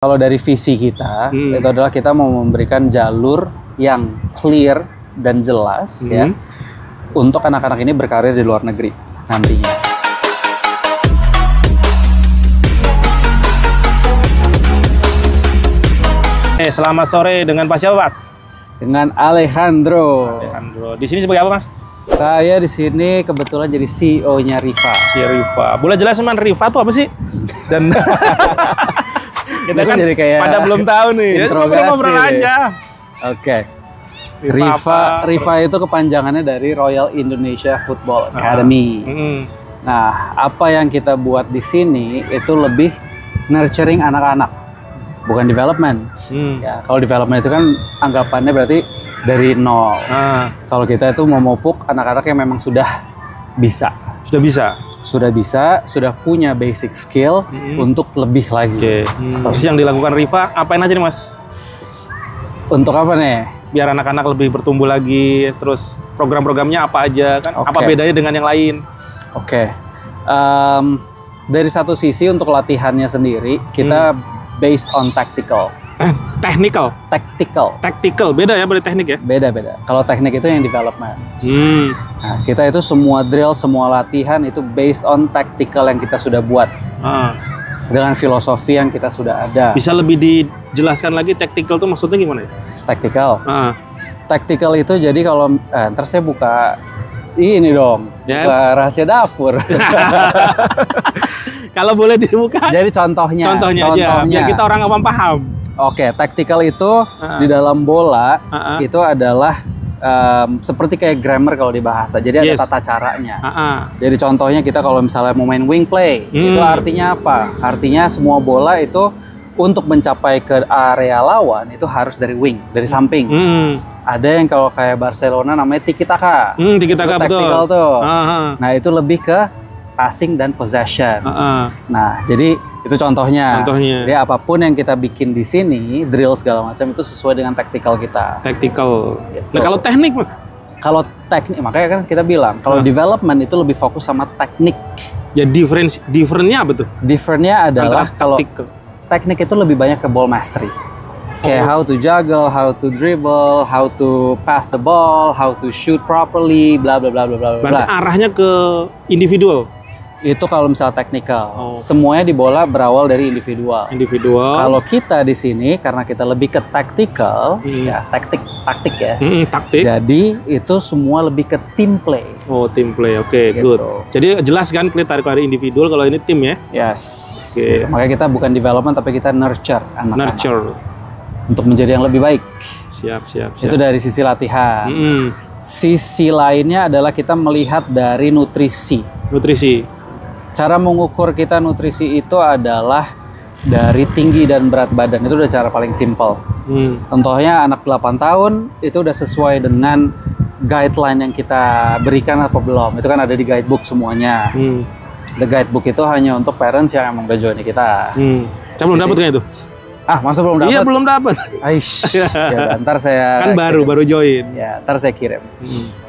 Kalau dari visi kita, itu adalah kita mau memberikan jalur yang clear dan jelas ya untuk anak-anak ini berkarir di luar negeri nantinya. Selamat sore dengan Pak siapa, Mas? Dengan Alejandro. Di sini sebagai apa, Mas? Saya di sini kebetulan jadi CEO-nya Riva. Si Riva. Boleh jelas teman Riva itu apa sih? Dan kita kan jadi kayak pada belum tahu nih. Interogasi aja. Oke. Riva itu kepanjangannya dari Royal Indonesia Football Academy. Nah, apa yang kita buat di sini itu lebih nurturing anak-anak, bukan development. Ya, kalau development itu kan anggapannya berarti dari nol. Kalau kita itu memupuk anak-anak yang memang sudah bisa. Sudah punya basic skill untuk lebih lagi. Terus yang dilakukan Riva, apain aja nih, Mas? Untuk apa nih? Biar anak-anak lebih bertumbuh lagi, terus program-programnya apa aja, kan? Apa bedanya dengan yang lain? Dari satu sisi untuk latihannya sendiri, kita based on tactical. Tactical. Beda ya berarti teknik ya? Beda. Kalau teknik itu yang development. Nah, kita itu semua drill, semua latihan itu based on tactical yang kita sudah buat. Dengan filosofi yang kita sudah ada. Bisa lebih dijelaskan lagi tactical itu maksudnya gimana ya? Tactical itu jadi kalau ntar saya buka ini dong, buka rahasia dapur. Kalau boleh dibuka. Jadi contohnya aja, biar kita orang awam paham. Tactical itu di dalam bola itu adalah seperti kayak grammar kalau di bahasa. Jadi ada tata caranya. Jadi contohnya kita kalau misalnya mau main wing play, itu artinya apa? Artinya semua bola itu untuk mencapai ke area lawan itu harus dari wing, dari samping. Ada yang kalau kayak Barcelona namanya tiki taka. Tiki taka tactical tuh. Nah, itu lebih ke passing dan possession. Nah, jadi itu contohnya. Jadi apapun yang kita bikin di sini, drill segala macam itu sesuai dengan tactical kita. Gitu. Nah, kalau teknik, Mas? Kalau teknik, makanya kan kita bilang kalau development itu lebih fokus sama teknik. Ya, differentnya apa tuh? Differentnya adalah kalau teknik itu lebih banyak ke ball mastery. Kayak how to juggle, how to dribble, how to pass the ball, how to shoot properly, bla bla bla bla bla. Berarti arahnya ke individual. Itu kalau misalnya technical. Semuanya di bola berawal dari individual. Kalau kita di sini karena kita lebih ke tactical, ya taktik ya. Taktik. Jadi itu semua lebih ke team play. Team play. Gitu. Good. Jadi jelas kan dari individual, kalau ini tim ya. Yes. Gitu. Makanya kita bukan development tapi kita nurture anak-anak. Untuk menjadi yang lebih baik. Siap. Itu dari sisi latihan. Sisi lainnya adalah kita melihat dari nutrisi. Cara mengukur kita nutrisi itu adalah dari tinggi dan berat badan. Itu udah cara paling simpel. Contohnya anak 8 tahun itu udah sesuai dengan guideline yang kita berikan apa belum. Itu kan ada di guidebook semuanya. The guidebook itu hanya untuk parents yang emang udah join kita. Saya belum dapat kan itu? Masa belum dapat? Iya, belum dapat. Ya, ntar saya kan baru join. Ya, ntar saya kirim.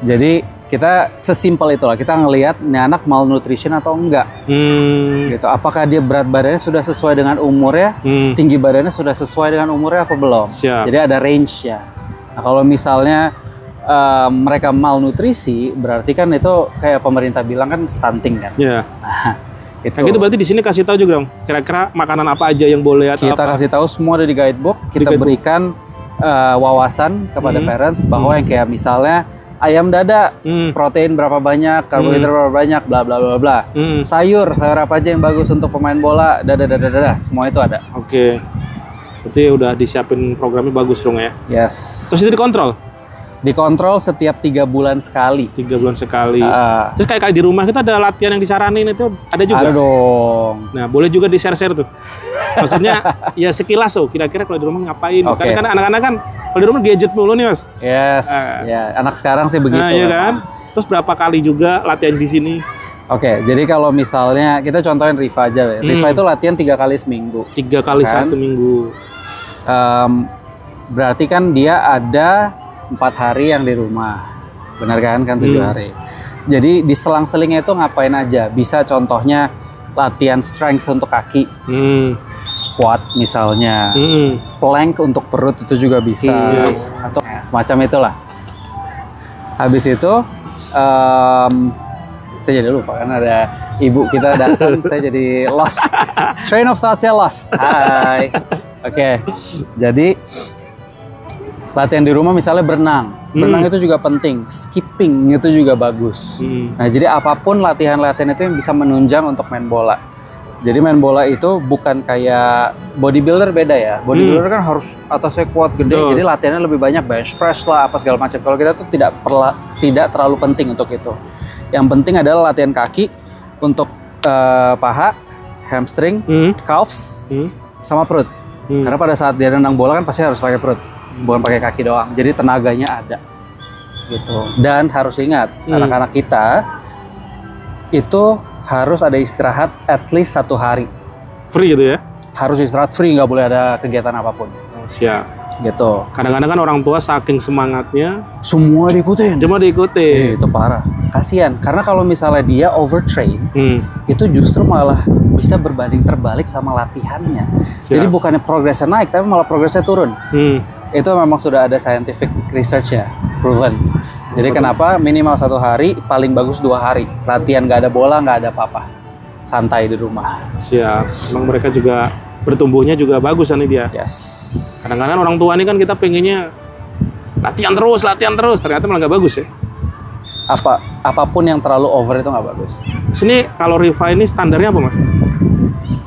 Jadi kita sesimpel itulah, kita ngelihat ini anak malnutrition atau enggak. Gitu. Apakah dia berat badannya sudah sesuai dengan umurnya, tinggi badannya sudah sesuai dengan umurnya apa belum? Jadi ada range-nya. Nah, kalau misalnya mereka malnutrisi, berarti kan itu kayak pemerintah bilang kan stunting kan. Nah, gitu berarti di sini kasih tahu juga dong, kira-kira makanan apa aja yang boleh atau kita kasih tahu semua ada di guidebook. Kita berikan wawasan kepada parents bahwa yang kayak misalnya ayam dada, protein berapa banyak, karbohidrat berapa banyak, bla bla bla bla. Sayur apa aja yang bagus untuk pemain bola, semua itu ada. Berarti udah disiapin programnya bagus dong ya. Yes. Terus itu dikontrol? Dikontrol setiap 3 bulan sekali. 3 bulan sekali. Terus kayak di rumah kita ada latihan yang disaranin itu ada juga? Ada dong. Nah, boleh juga di-share tuh. Maksudnya ya sekilas kira-kira kalau di rumah ngapain. Karena kan anak-anak kan kalau di rumah gadget mulu nih, Mas. Yes. Ya, anak sekarang sih begitu. Nah, iya kan? Terus berapa kali juga latihan di sini? Jadi kalau misalnya kita contohin Riva aja. Riva itu latihan 3 kali seminggu. 3 kali kan? 1 minggu. Berarti kan dia ada 4 hari yang di rumah, benar kan? 7 hari. Jadi di selang-selingnya itu ngapain aja? Bisa contohnya latihan strength untuk kaki. squat misalnya, plank untuk perut itu juga bisa, atau semacam itulah. Habis itu saya jadi lupa kan ada ibu kita datang, saya jadi lost, train of thought-nya lost. Hai, oke. Jadi latihan di rumah misalnya berenang. Berenang itu juga penting, skipping itu juga bagus. Nah, jadi apapun latihan-latihan itu yang bisa menunjang untuk main bola. Jadi main bola itu bukan kayak bodybuilder, beda ya. Bodybuilder kan harus atasnya kuat gede, jadi latihannya lebih banyak bench press lah, apa segala macam. Kalau kita tuh tidak terlalu penting untuk itu. Yang penting adalah latihan kaki untuk paha, hamstring, calves, sama perut. Karena pada saat dia nendang bola kan pasti harus pakai perut, bukan pakai kaki doang. Jadi tenaganya ada, gitu. Dan harus ingat, anak-anak kita itu harus ada istirahat at least 1 hari. Free gitu ya? Harus istirahat free, nggak boleh ada kegiatan apapun. Siap. Gitu. Kadang-kadang kan orang tua saking semangatnya, semua diikutin. Cuma diikutin. Itu parah. Kasian. Karena kalau misalnya dia overtrain, itu justru malah bisa berbanding terbalik sama latihannya. Siap. Jadi bukannya progresnya naik, tapi malah progresnya turun. Itu memang sudah ada scientific research-nya, proven. Jadi kenapa minimal 1 hari, paling bagus 2 hari. Latihan nggak ada bola, nggak ada apa-apa. Santai di rumah. Siap. Emang mereka juga bertumbuhnya juga bagus nih dia. Yes. Kadang-kadang orang tua ini kan kita pengennya latihan terus, ternyata malah nggak bagus ya. Apapun yang terlalu over itu nggak bagus. Sini kalau Riva ini standarnya apa, Mas?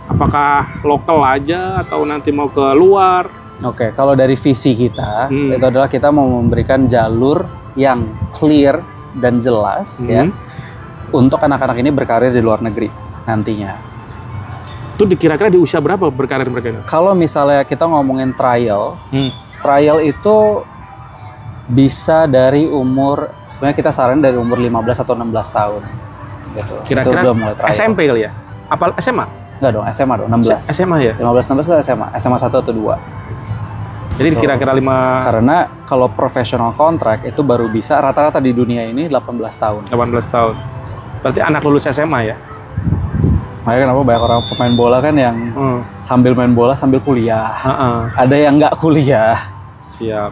Apakah lokal aja atau nanti mau ke luar? Oke, kalau dari visi kita itu adalah kita mau memberikan jalur yang clear dan jelas ya untuk anak-anak ini berkarir di luar negeri nantinya. Itu kira-kira di usia berapa berkarir mereka? Kalau misalnya kita ngomongin trial, trial itu bisa dari umur, sebenarnya kita saranin dari umur 15 atau 16 tahun. Gitu. Kira-kira itu udah mulai trial. SMP kali ya? Apa SMA? Enggak dong, SMA dong, 16. SMA ya? 15-16 itu SMA, SMA 1 atau 2. Jadi kira-kira 5... Karena kalau professional contract itu baru bisa, rata-rata di dunia ini 18 tahun. 18 tahun. Berarti anak lulus SMA ya? Makanya kenapa banyak orang pemain bola kan yang sambil main bola sambil kuliah. Ada yang nggak kuliah. Siap.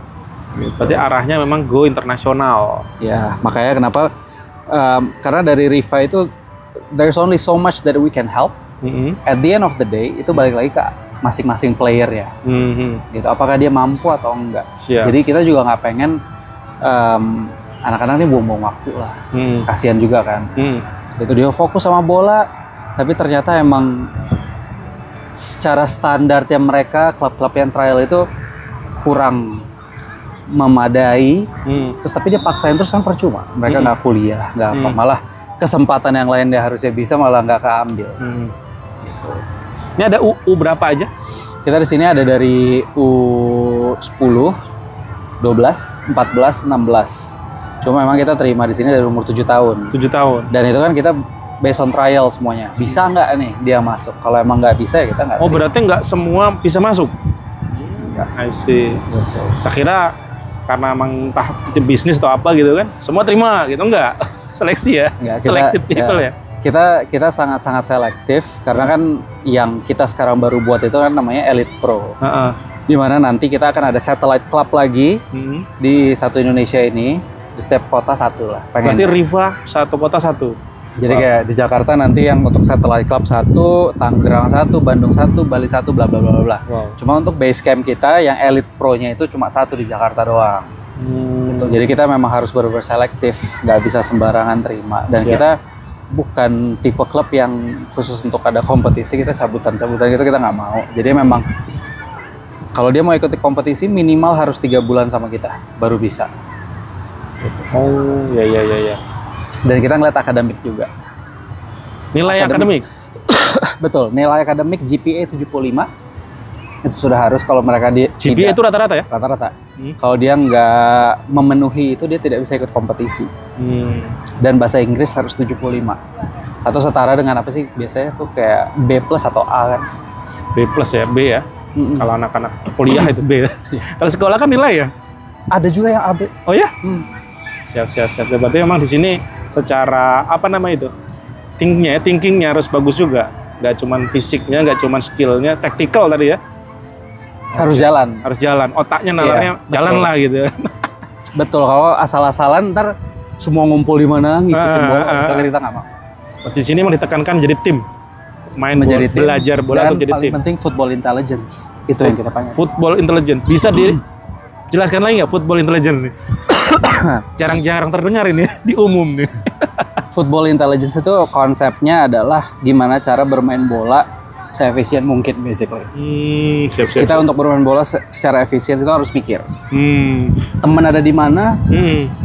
Gitu. Berarti arahnya memang go internasional. Ya, makanya kenapa karena dari Riva itu there's only so much that we can help. At the end of the day itu balik lagi ke masing-masing player ya. Gitu. Apakah dia mampu atau enggak. Siap. Jadi kita juga nggak pengen anak-anak ini buang-buang waktu lah. Kasihan juga kan. Gitu, dia fokus sama bola, tapi ternyata emang secara standarnya mereka klub-klub yang trial itu kurang memadai. Terus tapi dia paksain terus kan percuma. Mereka nggak kuliah, nggak apa, malah kesempatan yang lain dia harusnya bisa malah nggak keambil. Gitu. Ini ada U berapa aja? Kita di sini ada dari U10, 12, 14, 16. Cuma memang kita terima di sini dari umur 7 tahun. 7 tahun. Dan itu kan kita based on trial semuanya. Bisa nggak nih dia masuk? Kalau emang nggak bisa ya kita nggak. Oh, berarti nggak semua bisa masuk? Enggak. I see. Gitu. Saya kira karena emang entah itu bisnis atau apa gitu kan, semua terima gitu, enggak? Seleksi ya? Enggak, Selected people ya? Kita sangat-sangat selektif karena kan yang kita sekarang baru buat itu kan namanya Elite Pro. Di mana nanti kita akan ada satellite club lagi di satu Indonesia ini, di setiap kota satu lah. Berarti Riva satu kota satu. Jadi kayak di Jakarta nanti yang untuk satellite club 1, Tangerang 1, Bandung 1, Bali 1, bla bla bla bla. Cuma untuk base camp kita yang Elite Pro-nya itu cuma 1 di Jakarta doang. Gitu. Jadi kita memang harus benar-benar selektif, nggak bisa sembarangan terima. Dan kita bukan tipe klub yang khusus untuk ada kompetisi, kita cabutan-cabutan gitu kita nggak mau. Jadi memang kalau dia mau ikuti kompetisi minimal harus 3 bulan sama kita baru bisa. Gitu. Oh, ya. Dan kita ngeliat akademik juga. Nilai akademik? Betul, nilai akademik GPA 75 itu sudah harus kalau mereka GPA itu rata-rata ya? Rata-rata. Kalau dia nggak memenuhi itu dia tidak bisa ikut kompetisi. Dan bahasa Inggris harus 75. Atau setara dengan apa sih biasanya tuh kayak B+ atau A kan? B+ ya, B ya. Kalau anak-anak kuliah itu B. Kalau sekolah kan nilai ya? Ada juga yang AB. Oh ya? Siap. Berarti memang di sini secara apa nama itu? Thinkingnya harus bagus juga. nggak cuman fisiknya, nggak cuman skillnya, tactical tadi ya. Harus jalan. Harus jalan. Otaknya nalarnya jalan lah gitu. Betul. Kalau asal-asalan ntar semua ngumpul di mana ngikutin bola, kita nggak mau. Di sini memang ditekankan jadi tim. Main menjadi bola, belajar bola untuk jadi tim. Dan paling penting football intelligence. Itu yang kita panggil. Football intelligence. Bisa dijelaskan lagi nggak football intelligence nih? Jarang-jarang terdengar ini di umum nih. Football intelligence itu konsepnya adalah gimana cara bermain bola seefisien mungkin, basically. Siap. Kita untuk bermain bola secara efisien itu harus mikir. Teman ada di mana,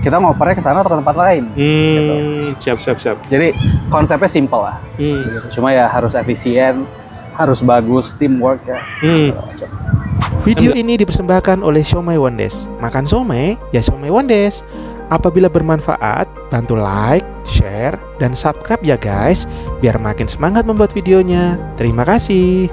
kita ngopernya ke sana atau ke tempat lain. Gitu. Siap. Jadi konsepnya simple lah. Gitu. Cuma ya harus efisien, harus bagus, teamwork ya. Video ini dipersembahkan oleh Siomay Wondes. Makan siomay, ya Siomay Wondes. Apabila bermanfaat, bantu like, share, dan subscribe ya guys, biar makin semangat membuat videonya. Terima kasih.